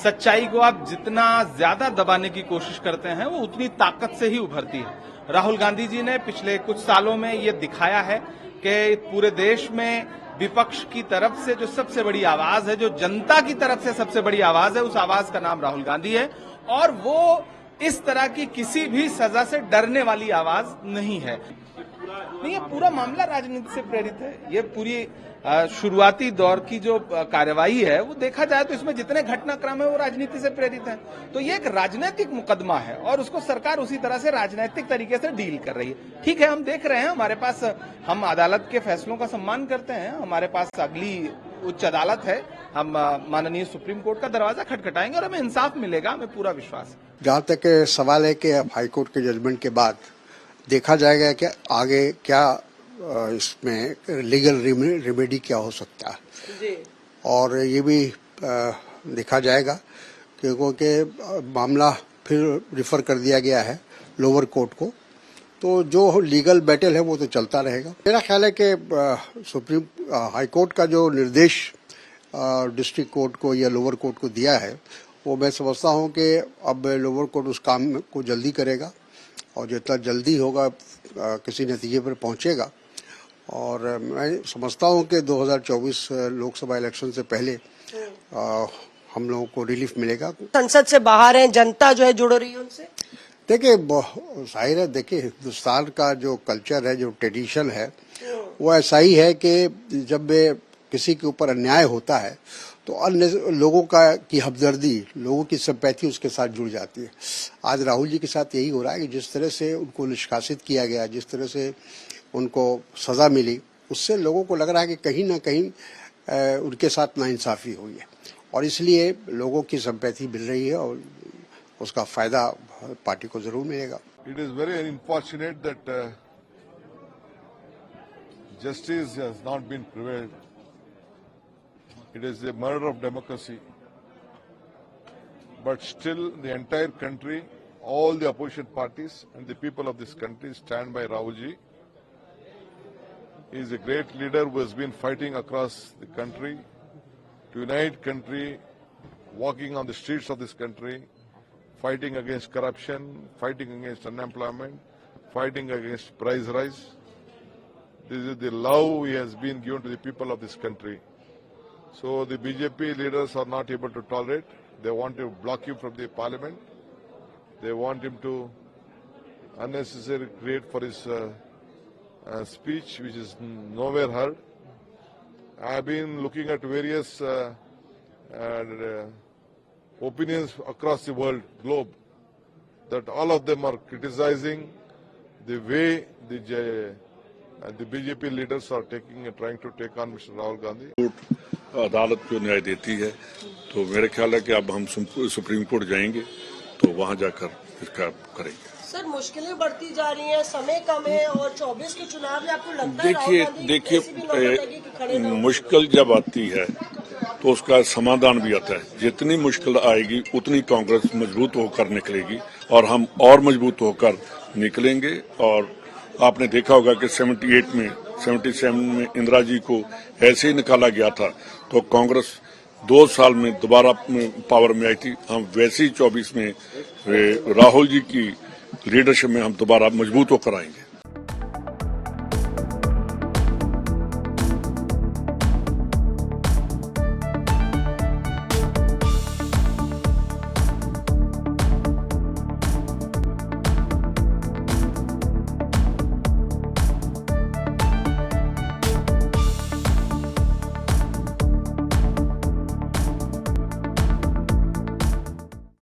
सच्चाई को आप जितना ज्यादा दबाने की कोशिश करते हैं वो उतनी ताकत से ही उभरती है। राहुल गांधी जी ने पिछले कुछ सालों में ये दिखाया है कि पूरे देश में विपक्ष की तरफ से जो सबसे बड़ी आवाज है, जो जनता की तरफ से सबसे बड़ी आवाज है, उस आवाज का नाम राहुल गांधी है और वो इस तरह की किसी भी सजा से डरने वाली आवाज नहीं है। नहीं, ये पूरा मामला राजनीति से प्रेरित है। ये पूरी शुरुआती दौर की जो कार्यवाही है वो देखा जाए तो इसमें जितने घटनाक्रम है वो राजनीति से प्रेरित है। तो ये एक राजनीतिक मुकदमा है और उसको सरकार उसी तरह से राजनीतिक तरीके से डील कर रही है। ठीक है, हम देख रहे हैं, हमारे पास, हम अदालत के फैसलों का सम्मान करते हैं, हमारे पास अगली उच्च अदालत है, हम माननीय सुप्रीम कोर्ट का दरवाजा खटखटाएंगे और हमें इंसाफ मिलेगा, हमें पूरा विश्वास है। जहाँ तक सवाल है कि हाईकोर्ट के जजमेंट के बाद देखा जाएगा कि आगे क्या इसमें लीगल रेमेडी क्या हो सकता है जी। और ये भी देखा जाएगा क्योंकि मामला फिर रिफर कर दिया गया है लोअर कोर्ट को, तो जो लीगल बैटल है वो तो चलता रहेगा। मेरा ख्याल है कि सुप्रीम हाई कोर्ट का जो निर्देश डिस्ट्रिक्ट कोर्ट को या लोअर कोर्ट को दिया है वो मैं समझता हूँ कि अब लोअर कोर्ट उस काम को जल्दी करेगा और जितना जल्दी होगा किसी नतीजे पर पहुंचेगा। और मैं समझता हूं कि 2024 लोकसभा इलेक्शन से पहले हम लोगों को रिलीफ मिलेगा। संसद से बाहर है, जनता जो है जुड़ रही है उनसे। देखिए, जाहिर है, देखिए हिंदुस्तान का जो कल्चर है, जो ट्रेडिशन है, वो ऐसा ही है कि जब किसी के ऊपर अन्याय होता है तो अन्य लोगों की हमदर्दी, लोगों की सिंपैथी उसके साथ जुड़ जाती है। आज राहुल जी के साथ यही हो रहा है कि जिस तरह से उनको निष्कासित किया गया, जिस तरह से उनको सजा मिली, उससे लोगों को लग रहा है कि कहीं ना कहीं उनके साथ नाइंसाफी हुई है और इसलिए लोगों की सिंपैथी मिल रही है और उसका फायदा पार्टी को जरूर मिलेगा। It is very unfortunate that justice has not been prevailed. It is a murder of democracy. But still, the entire country, all the opposition parties and the people of this country stand by Rahulji. He is a great leader who has been fighting across the country to unite country, walking on the streets of this country, fighting against corruption, fighting against unemployment, fighting against price rise. This is the love he has been given to the people of this country. So the BJP leaders are not able to tolerate. They want to block him from the parliament. They want him to unnecessarily create for his speech, which is nowhere heard. I have been looking at various opinions across the world, globe, that all of them are criticizing the way the BJP leaders are trying to take on Mr. Rahul Gandhi. अदालत जो न्याय देती है तो मेरे ख्याल है कि अब हम सुप्रीम कोर्ट जाएंगे तो वहां जाकर इसका करेंगे। सर, मुश्किलें बढ़ती जा रही हैं, समय कम है और 24 के चुनाव में आपको लगता है देखिए मुश्किल जब आती है तो उसका समाधान भी आता है। जितनी मुश्किल आएगी उतनी कांग्रेस मजबूत होकर निकलेगी और हम और मजबूत होकर निकलेंगे। और आपने देखा होगा कि 77 में इंदिरा जी को ऐसे ही निकाला गया था तो कांग्रेस 2 साल में दोबारा पावर में आई थी। हम वैसे ही 24 में राहुल जी की लीडरशिप में हम दोबारा मजबूत होकर आएंगे।